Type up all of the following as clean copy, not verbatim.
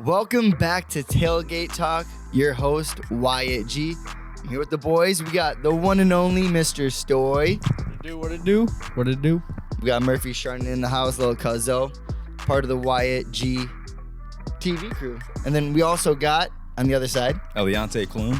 Welcome back to Tailgate Talk. Your host, wyattg. I'm here with the boys. We got the one and only Mr. Stoy. What it do? We got Murphy Sharton in the house, little cuzzo, part of the wyattg TV crew. And then we also got, on the other side, Eliante Clune.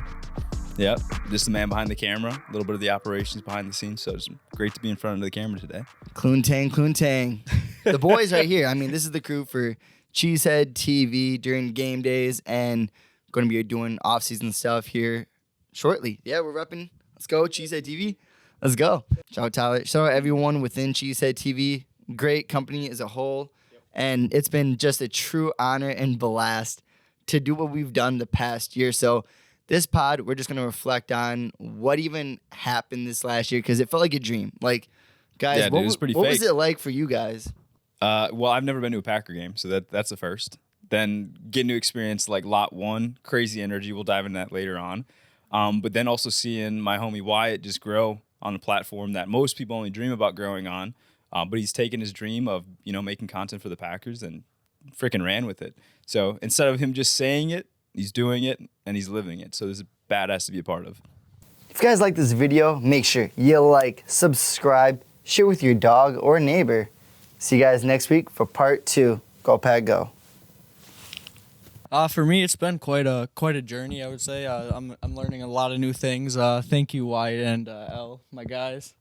Yep, just the man behind the camera, a little bit of the operations behind the scenes. So it's great to be in front of the camera today. Clune Tang. The boys right here. I mean, this is the crew for CheeseheadTV during game days and going to be doing off-season stuff here shortly. Yeah, we're repping. Let's go, CheeseheadTV. Let's go. Shout out Tyler. Shout out everyone within CheeseheadTV. Great company as a whole. And it's been just a true honor and blast to do what we've done the past year. So this pod, we're just going to reflect on what even happened this last year because it felt like a dream. Like, guys, Yeah, dude, it was pretty what fake. was it like for you guys? Well, I've never been to a Packer game, so that's the first. Then getting to experience like Lot 1, crazy energy. We'll dive into that later on. But then also seeing my homie Wyatt just grow on a platform that most people only dream about growing on. But he's taken his dream of, making content for the Packers and freaking ran with it. So instead of him just saying it, he's doing it and he's living it. So this is badass to be a part of. If you guys like this video, make sure you like, subscribe, share with your dog or neighbor. See you guys next week for part 2. Go Pack Go. For me, it's been quite a journey. I would say I'm learning a lot of new things. Thank you, Wyatt and L, my guys.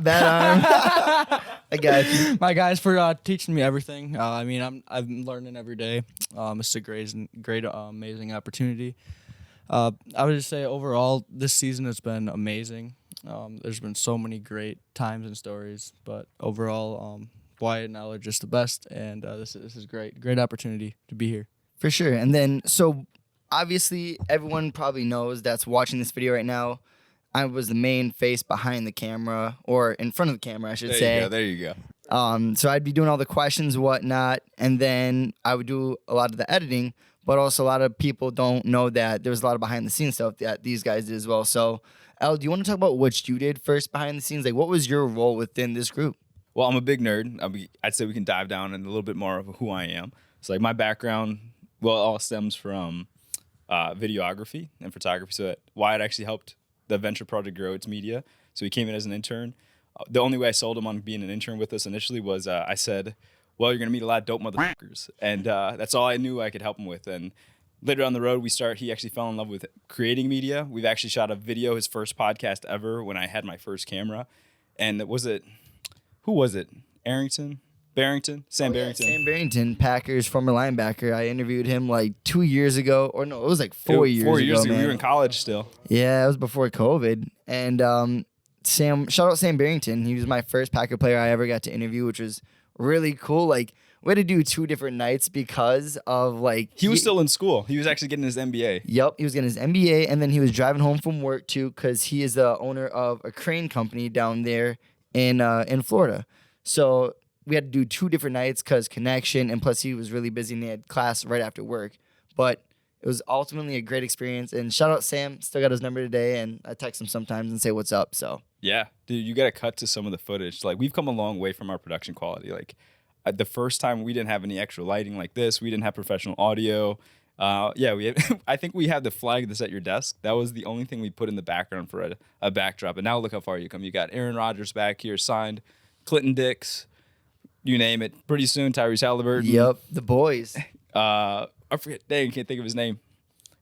Bad arm. I got you. My guys for teaching me everything. I'm learning every day. It's a great, amazing opportunity. I would just say overall, this season has been amazing. There's been so many great times and stories, but overall, Wyatt and I are just the best, and this is great opportunity to be here. For sure. And then, so obviously, everyone probably knows that's watching this video right now. I was the main face behind the camera, or in front of the camera, I should say. There you go. So I'd be doing all the questions, whatnot, and then I would do a lot of the editing. But also, a lot of people don't know that there was a lot of behind the scenes stuff that these guys did as well. So, El, do you want to talk about what you did first behind the scenes? Like, what was your role within this group? Well, I'm a big nerd. I'd say we can dive down in a little bit more of who I am. So, like, my background, it all stems from videography and photography. So Wyatt actually helped the venture project grow its media. So he came in as an intern. The only way I sold him on being an intern with us initially was I said, well, you're going to meet a lot of dope motherfuckers. And that's all I knew I could help him with. And later on the road, he actually fell in love with creating media. We've actually shot a video, his first podcast ever, when I had my first camera. And who was it? Barrington? Sam Barrington. Sam Barrington, Packers former linebacker. I interviewed him like 2 years ago. Or no, it was like 4 years ago. 4 years ago. Man. We were in college still. Yeah, it was before COVID. And shout out Sam Barrington. He was my first Packer player I ever got to interview, which was really cool. Like, we had to do 2 different nights because of like... He was still in school. He was actually getting his MBA. Yep, he was getting his MBA, and then he was driving home from work too because he is the owner of a crane company down there in Florida. So we had to do 2 different nights because connection, and plus he was really busy and he had class right after work. But it was ultimately a great experience. And shout out Sam, still got his number today, and I text him sometimes and say what's up. So yeah, dude, you got to cut to some of the footage. Like, we've come a long way from our production quality. Like, the first time we didn't have any extra lighting like this. We didn't have professional audio. I think we had the flag that's at your desk. That was the only thing we put in the background for a backdrop. And now look how far you come. You got Aaron Rodgers back here signed, Clinton Dix, you name it. Pretty soon, Tyrese Halliburton. Yep, the boys. I forget. Dang, can't think of his name.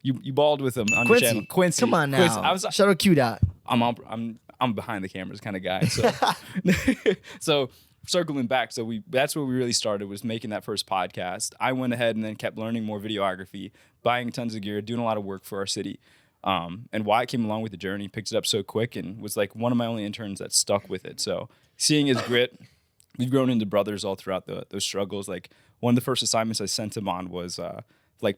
You balled with him on Quincy. your channel. Quincy. Come on now. Shout out Q-Dot. I'm behind the cameras kind of guy. So, so circling back, that's where we really started, was making that first podcast. I went ahead and then kept learning more videography, buying tons of gear, doing a lot of work for our city. And Wyatt came along with the journey, picked it up so quick, and was like one of my only interns that stuck with it. So seeing his grit, we've grown into brothers all throughout those struggles. Like, one of the first assignments I sent him on was I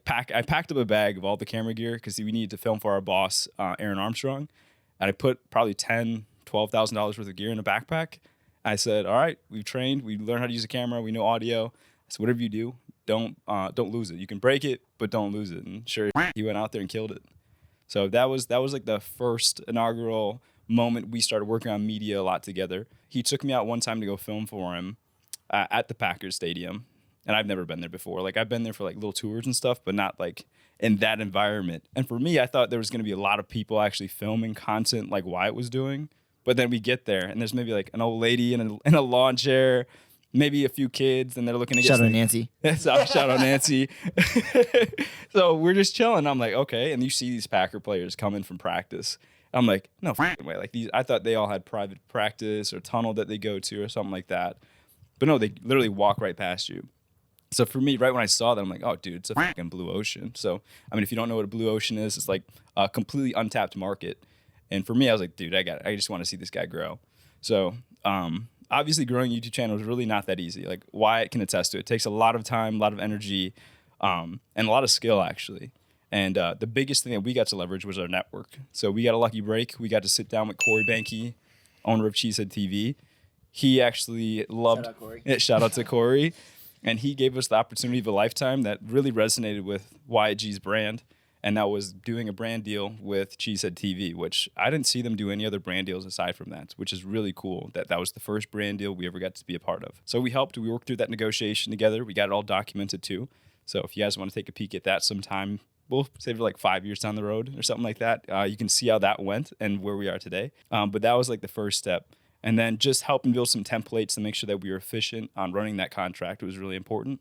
packed up a bag of all the camera gear because we needed to film for our boss, Aaron Armstrong. And I put probably $12,000 worth of gear in a backpack. I said, all right, we've trained, we learned how to use a camera, we know audio. So whatever you do, don't lose it. You can break it, but don't lose it. And sure, he went out there and killed it. So that was like the first inaugural moment we started working on media a lot together. He took me out one time to go film for him at the Packers Stadium. And I've never been there before. Like I've been there for like little tours and stuff, but not like in that environment. And for me, I thought there was going to be a lot of people actually filming content like Wyatt was doing. But then we get there and there's maybe like an old lady in a lawn chair, maybe a few kids, and they're looking to get Shout out Nancy. Shout out Nancy. So we're just chilling. I'm like, okay. And you see these Packer players coming from practice. I'm like, no f***ing way. Like I thought they all had private practice or tunnel that they go to or something like that. But no, they literally walk right past you. So for me, right when I saw that, I'm like, oh, dude, it's a fucking blue ocean. So, I mean, if you don't know what a blue ocean is, it's like a completely untapped market. And for me, I was like, dude, I just want to see this guy grow. So, obviously growing a YouTube channel is really not that easy. Like Wyatt can attest to it. It takes a lot of time, a lot of energy, and a lot of skill, actually. And the biggest thing that we got to leverage was our network. So we got a lucky break. We got to sit down with Corey Banky, owner of CheeseheadTV. He actually loved Shout out Corey. Shout out to Corey. And he gave us the opportunity of a lifetime that really resonated with wyattg's brand. And that was doing a brand deal with CheeseheadTV, which I didn't see them do any other brand deals aside from that, which is really cool. That was the first brand deal we ever got to be a part of. So we worked through that negotiation together. We got it all documented too. So if you guys want to take a peek at that sometime, we'll save it like 5 years down the road or something like that. You can see how that went and where we are today. But that was like the first step. And then just helping build some templates to make sure that we were efficient on running that contract was really important.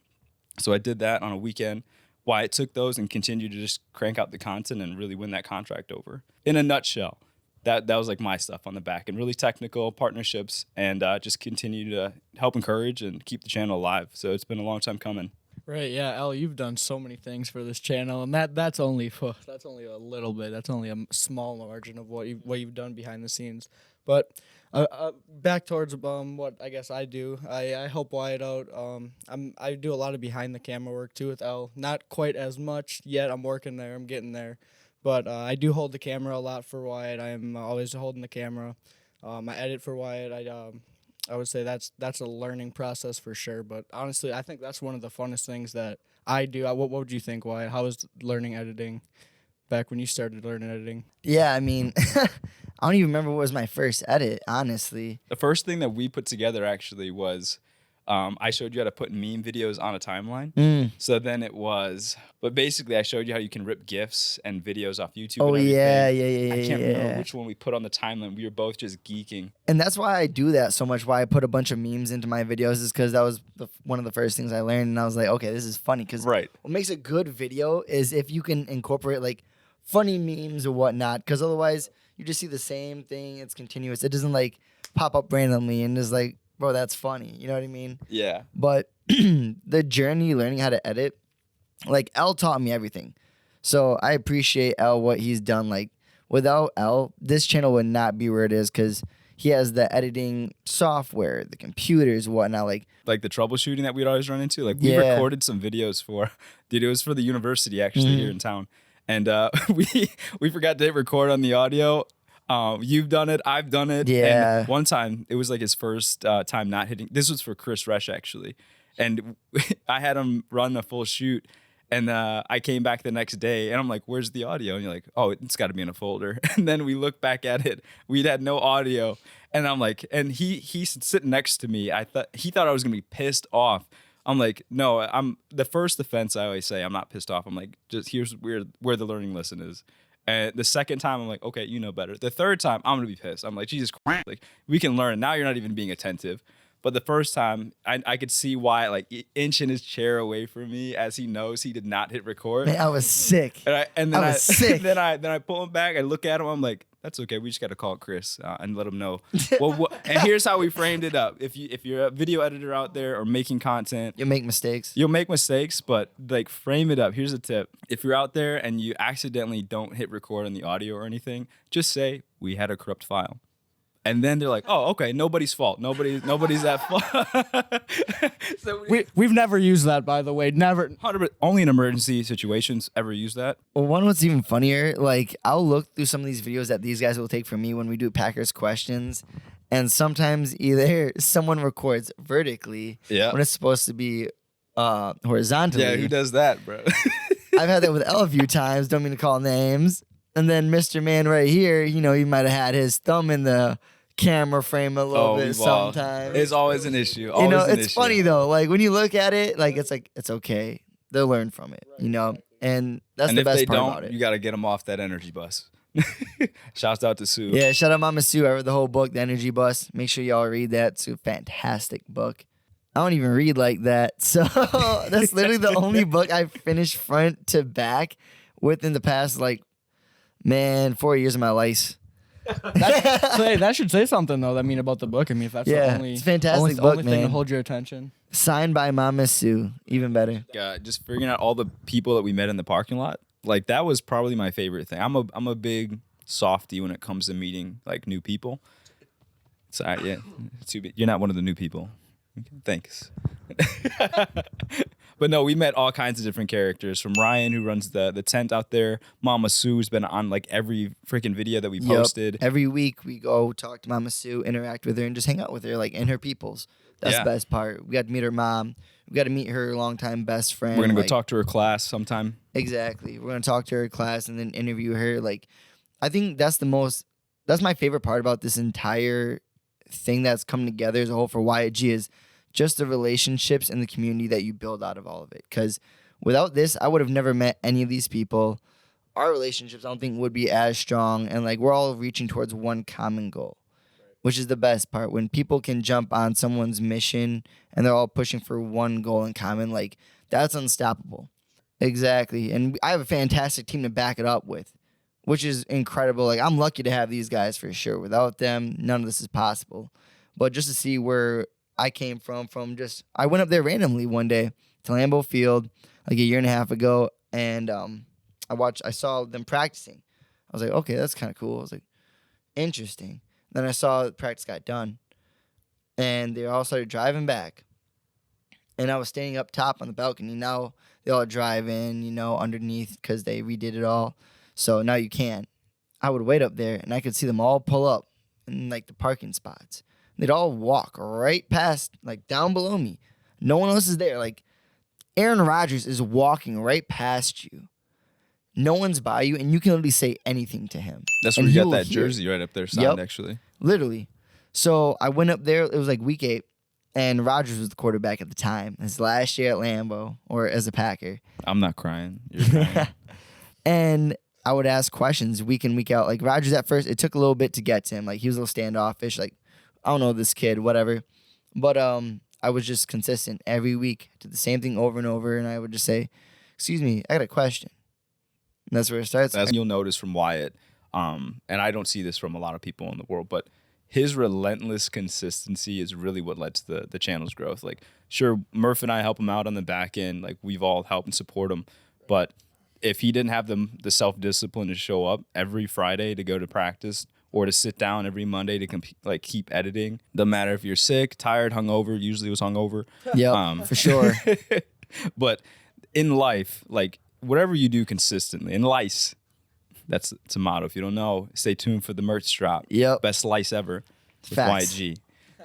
So I did that on a weekend. Wyatt took those and continued to just crank out the content and really win that contract over. In a nutshell, that was like my stuff on the back and really technical partnerships and just continue to help encourage and keep the channel alive. So it's been a long time coming. Right, yeah, Al, you've done so many things for this channel, and that's only a little bit. That's only a small margin of what you've done behind the scenes. But back towards what I guess I do. I help Wyatt out. I do a lot of behind the camera work too with Al. Not quite as much yet. I'm working there. I'm getting there. But I do hold the camera a lot for Wyatt. I'm always holding the camera. I edit for Wyatt. I would say that's a learning process for sure. But honestly, I think that's one of the funnest things that I do. What would you think, Wyatt? How was learning editing back when you started learning editing? Yeah, I mean, I don't even remember what was my first edit, honestly. The first thing that we put together actually was I showed you how to put meme videos on a timeline. So then but basically I showed you how you can rip GIFs and videos off YouTube. Oh, and yeah. I can't remember which one we put on the timeline. We were both just geeking. And that's why I do that so much, why I put a bunch of memes into my videos, is because that was one of the first things I learned. And I was like, okay, this is funny. Because right. What makes a good video is if you can incorporate like funny memes or whatnot, because otherwise you just see the same thing. It's continuous. It doesn't like pop up randomly and is like, bro, that's funny. You know what I mean? Yeah. But the journey learning how to edit, like L taught me everything. So I appreciate L, what he's done. Like without L, this channel would not be where it is because he has the editing software, the computers, whatnot. Like the troubleshooting that we'd always run into. Like we recorded some videos dude, it was for the university actually here in town. And we forgot to hit record on the audio. You've done it. I've done it. Yeah. And one time, it was like his first time not hitting. This was for Chris Resch, actually. And I had him run a full shoot. And I came back the next day, and I'm like, where's the audio? And you're like, oh, it's got to be in a folder. And then we look back at it. We'd had no audio. And I'm like, and he's sitting next to me. He thought I was going to be pissed off. I'm like, no, I'm the first offense I always say, I'm not pissed off. I'm like, just here's where the learning lesson is. And the second time, I'm like, okay, you know better. The third time, I'm going to be pissed. I'm like, Jesus Christ, like, we can learn. Now you're not even being attentive. But the first time, I could see why, like, inching his chair away from me as he knows he did not hit record. Man, I was sick. And then I was sick. Then I pull him back. I look at him. I'm like, that's okay. We just got to call Chris and let him know. And here's how we framed it up. If you're a video editor out there or making content, You'll make mistakes. You'll make mistakes, but like frame it up. Here's a tip. If you're out there and you accidentally don't hit record on the audio or anything, just say, we had a corrupt file. And then they're like, oh, okay, nobody's fault. Nobody's at fault. So We've never used that, by the way. Never. 100%, only in emergency situations ever use that. Well, what's even funnier, like I'll look through some of these videos that these guys will take from me when we do Packers questions, and sometimes either someone records vertically when it's supposed to be horizontally. Yeah, who does that, bro? I've had that with L a few times. Don't mean to call names. And then Mr. Man right here, you know, he might have had his thumb in the camera frame a little bit sometimes. It's always an issue. You Always know, an it's issue. funny though. Like when you look at it, like it's okay. They'll learn from it, you know, and that's And the if best they part don't, about it. you got to get them off that energy bus. Shouts out to Sue. Yeah, shout out Mama Sue. I read the whole book, The Energy Bus. Make sure y'all read that. It's a fantastic book. I don't even read like that. So that's literally the only book I've finished front to back within the past, 4 years of my life. That should say something though. I mean, about the book. I mean, if that's Yeah, the only, it's a fantastic book, only thing to man. hold your attention. Signed by Mama Sue. Even better. Just figuring out all the people that we met in the parking lot. Like that was probably my favorite thing. I'm a big softie when it comes to meeting like new people. So yeah, you're not one of the new people. Okay, thanks. But no, we met all kinds of different characters, from Ryan, who runs the tent out there. Mama Sue's been on like every freaking video that we posted. Every week we go talk to Mama Sue, interact with her, and just hang out with her, like in her peoples. That's the best part. We got to meet her mom. We got to meet her longtime best friend. We're gonna go talk to her class sometime. Exactly. We're gonna talk to her class and then interview her. Like, I think that's my favorite part about this entire thing that's come together as a whole for wyattg is just the relationships and the community that you build out of all of it. Because without this, I would have never met any of these people. Our relationships, I don't think, would be as strong. And like we're all reaching towards one common goal, which is the best part. When people can jump on someone's mission and they're all pushing for one goal in common, like that's unstoppable. Exactly. And I have a fantastic team to back it up with, which is incredible. Like I'm lucky to have these guys for sure. Without them, none of this is possible. But just to see where I came from just, I went up there randomly one day to Lambeaufield like a year and a half ago, and I saw them practicing. I was like, okay, that's kind of cool. I was like, interesting. Then I saw the practice got done, and they all started driving back. And I was standing up top on the balcony. Now they all drive in, underneath because they redid it all. So now you can. I would wait up there, and I could see them all pull up in like the parking spots. They'd all walk right past, like down below me. No one else is there. Like Aaron Rodgers is walking right past you. No one's by you, and you can literally say anything to him. That's and where you he got will that hear it. jersey right up there signed, actually. Literally. So I went up there. It was like week 8, and Rodgers was the quarterback at the time. His last year at Lambeau, or as a Packer. I'm not crying. You're crying. And I would ask questions week in, week out. Like Rodgers at first, it took a little bit to get to him. Like he was a little standoffish. Like, I don't know this kid, whatever. But I was just consistent every week. Did the same thing over and over. And I would just say, excuse me, I got a question. And that's where it starts. As you'll notice from Wyatt, and I don't see this from a lot of people in the world, but his relentless consistency is really what led to the channel's growth. Like, sure, Murph and I help him out on the back end. Like, we've all helped and support him. But if he didn't have the self-discipline to show up every Friday to go to practice, or to sit down every Monday to keep editing. Doesn't matter if you're sick, tired, hungover. Usually was hungover. Yeah, for sure. But in life, like whatever you do consistently, in lice, it's a motto. If you don't know, stay tuned for the merch drop. Yep. Best lice ever with Facts. wyattg.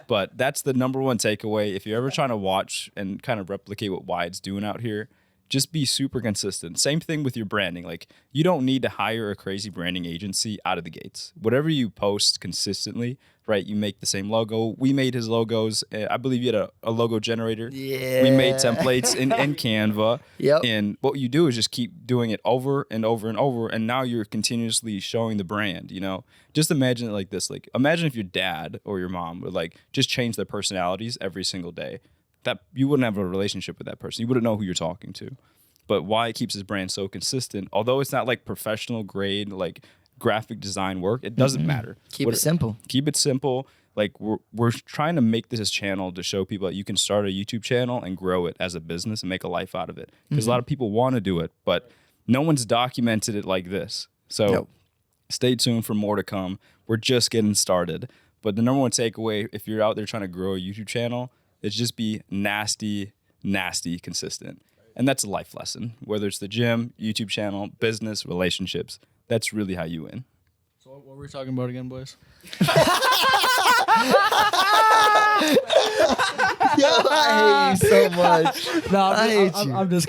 But that's the number one takeaway. If you're ever trying to watch and kind of replicate what Wyatt's doing out here, just be super consistent. Same thing with your branding. Like, you don't need to hire a crazy branding agency out of the gates. Whatever you post consistently, right? You make the same logo. We made his logos. I believe you had a logo generator. Yeah. We made templates in Canva. Yep. And what you do is just keep doing it over and over and over. And now you're continuously showing the brand, Just imagine it like this. Like, imagine if your dad or your mom would just change their personalities every single day. That you wouldn't have a relationship with that person. You wouldn't know who you're talking to. But Wyatt keeps his brand so consistent, although it's not like professional grade, like graphic design work, it doesn't matter. Keep it simple. Keep it simple. Like we're trying to make this channel to show people that you can start a YouTube channel and grow it as a business and make a life out of it. Because a lot of people want to do it, but no one's documented it like this. So Stay tuned for more to come. We're just getting started. But the number one takeaway, if you're out there trying to grow a YouTube channel, is just be nasty consistent. And that's a life lesson. Whether it's the gym, YouTube channel, business, relationships, that's really how you win. So what were we talking about again, boys? Yo, I hate you so much. No, I hate you. I'm just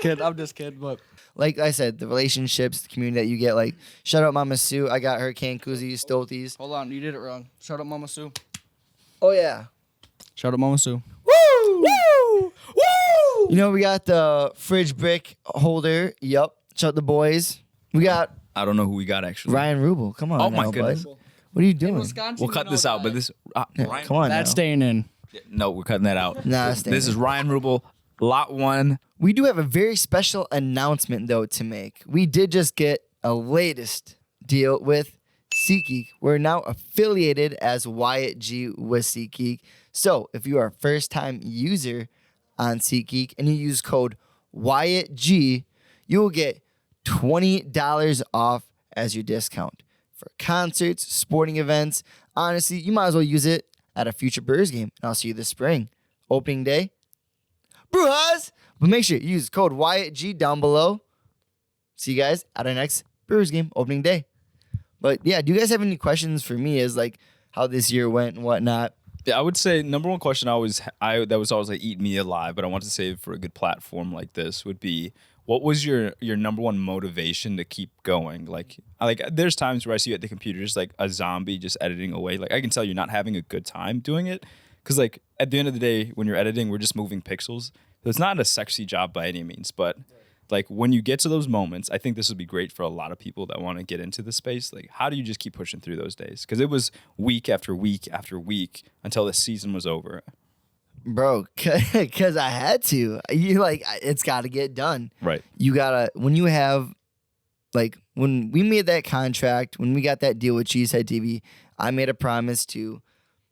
kidding. But Like I said, the relationships, the community that you get. Like, shout out Mama Sue. I got her canned koozies, stolties. hold on, you did it wrong. Shout out Mama Sue. Oh yeah. Shout out Mama Sue. Woo! Woo! Woo! You know, we got the fridge brick holder. Yup. Shout out the boys. We got I don't know who we got actually. Ryan Rubel. Come on. Oh now, my goodness. Bud. What are you doing? We'll cut this out, but this Yeah, Ryan, come on. That's now. staying in. no, we're cutting that out. Nah, it's staying This is in. Ryan Rubel, lot 1. We do have a very special announcement though to make. We did just get a latest deal with SeatGeek. We're now affiliated as wyattg with SeatGeek. So if you are a first-time user on SeatGeek and you use code wyattg, you will get $20 off as your discount for concerts, sporting events. Honestly, you might as well use it at a future Brewers game. And I'll see you this spring. Opening day. Brewers! But make sure you use code wyattg down below. See you guys at our next Brewers game opening day. But yeah, do you guys have any questions for me as like how this year went and whatnot? Yeah, I would say number one question that was always like eat me alive, but I want to save for a good platform like this would be, what was your number one motivation to keep going? Like there's times where I see you at the computer just like a zombie just editing away. Like I can tell you're not having a good time doing it, because like at the end of the day when you're editing, we're just moving pixels. So it's not a sexy job by any means, but like when you get to those moments, I think this would be great for a lot of people that want to get into the space. Like, how do you just keep pushing through those days? Because it was week after week after week until the season was over. Bro, because I had to. You like, it's got to get done. Right. You got to, when you have, like, when we made that contract, when we got that deal with Cheesehead TV, I made a promise to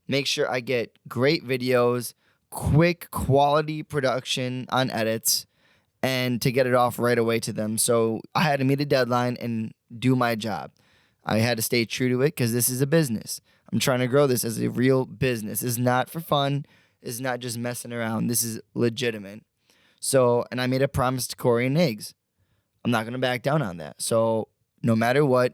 make sure I get great videos, quick quality production on edits, and to get it off right away to them. So I had to meet a deadline and do my job. I had to stay true to it because this is a business. I'm trying to grow this as a real business. It's not for fun. It's not just messing around. This is legitimate. So, and I made a promise to Corey and Higgs. I'm not going to back down on that. So no matter what,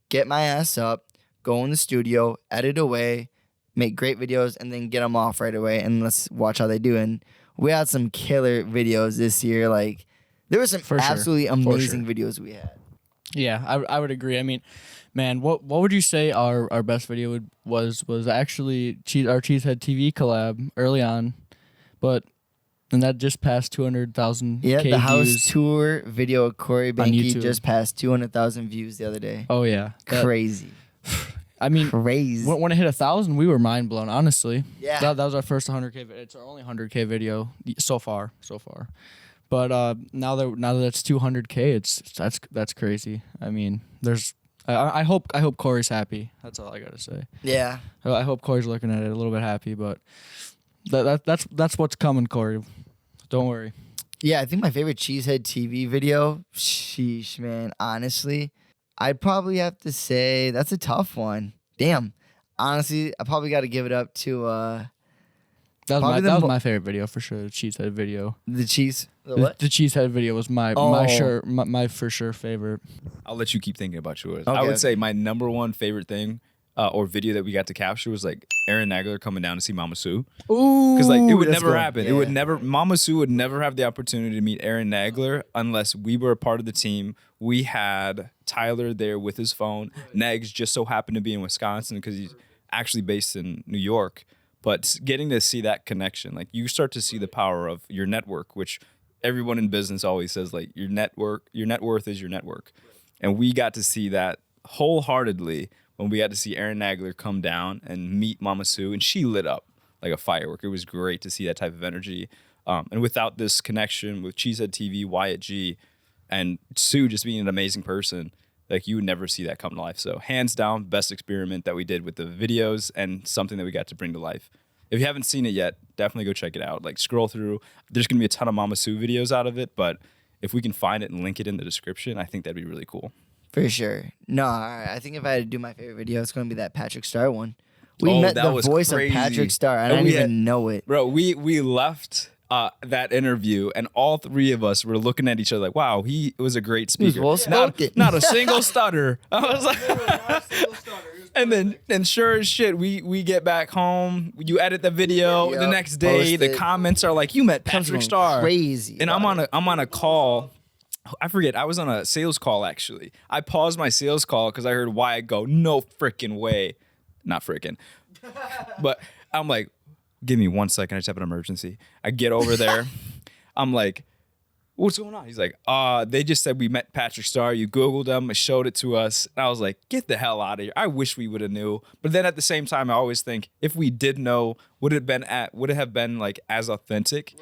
get my ass up, go in the studio, edit away, make great videos, and then get them off right away. And let's watch how they do. And we had some killer videos this year. Like, there were some absolutely amazing videos we had. Yeah, I would agree. I mean, man, what would you say our best video was actually our Cheesehead TV collab early on, and that just passed 200,000 Yeah, the house views. tour video of Corey Banky YouTube. just passed 200,000 views the other day. Oh yeah, Crazy. I mean, Crazy. when it hit 1,000, we were mind blown. Honestly, Yeah. that was our first 100K. It's our only 100K video so far. But now that it's 200K, that's crazy. I mean, I hope Corey's happy. That's all I gotta say. Yeah. I hope Corey's looking at it a little bit happy, but that's what's coming, Corey. Don't worry. Yeah, I think my favorite Cheesehead TV video, sheesh, man, honestly, I'd probably have to say that's a tough one. Damn. Honestly, I probably got to give it up to That was my favorite video for sure. The Cheesehead video. the cheese. The what? The Cheesehead video was my for sure favorite. I'll let you keep thinking about yours. Okay. I would say my number one favorite thing or video that we got to capture was like Aaron Nagler coming down to see Mama Sue. Ooh. Because like it would that's never cool. happen. Yeah. It would never. Mama Sue would never have the opportunity to meet Aaron Nagler unless we were a part of the team. We had Tyler there with his phone. Nags just so happened to be in Wisconsin because he's actually based in New York. But getting to see that connection, like you start to see the power of your network, which everyone in business always says, like your net worth is your network. And we got to see that wholeheartedly when we got to see Aaron Nagler come down and meet Mama Sue, and she lit up like a firework. It was great to see that type of energy. And without this connection with Cheesehead TV, wyattg, and Sue just being an amazing person, like you would never see that come to life. So hands down, best experiment that we did with the videos and something that we got to bring to life. If you haven't seen it yet, definitely go check it out. Like scroll through. There's going to be a ton of Mama Sue videos out of it, but if we can find it and link it in the description, I think that'd be really cool. For sure. No, I think if I had to do my favorite video, it's going to be that Patrick Star one. We Oh, met that the was voice crazy. of Patrick Star. I And didn't we even had- know it. Bro, we left that interview and all three of us were looking at each other like, wow, he was a great speaker. well spoken. Not a single stutter. I was like, and then sure as shit, we get back home. You edit the video Yep, the next day. post the it. comments are like, you met Comes Patrick going Star. crazy And I'm about on a call. I forget. I was on a sales call actually. I paused my sales call because I heard Wyatt go, no freaking way. Not freaking. But I'm like, give me 1 second. I just have an emergency. I get over there. I'm like, what's going on? He's like, they just said we met Patrick Star. You Googled him, showed it to us. And I was like, get the hell out of here. I wish we would have knew. But then at the same time, I always think if we did know, would it have been like as authentic?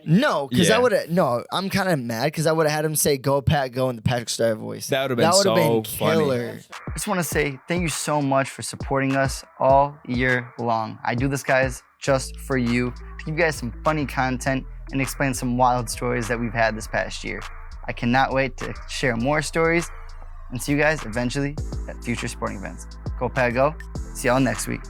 No, because Yeah. I would have. No, I'm kind of mad because I would have had him say "Go Pat, go" in the Patrick Star voice. That would have been so been funny. killer. I just want to say thank you so much for supporting us all year long. I do this, guys, just for you, to give you guys some funny content and explain some wild stories that we've had this past year. I cannot wait to share more stories and see you guys eventually at future sporting events. Go Pat, go. See y'all next week.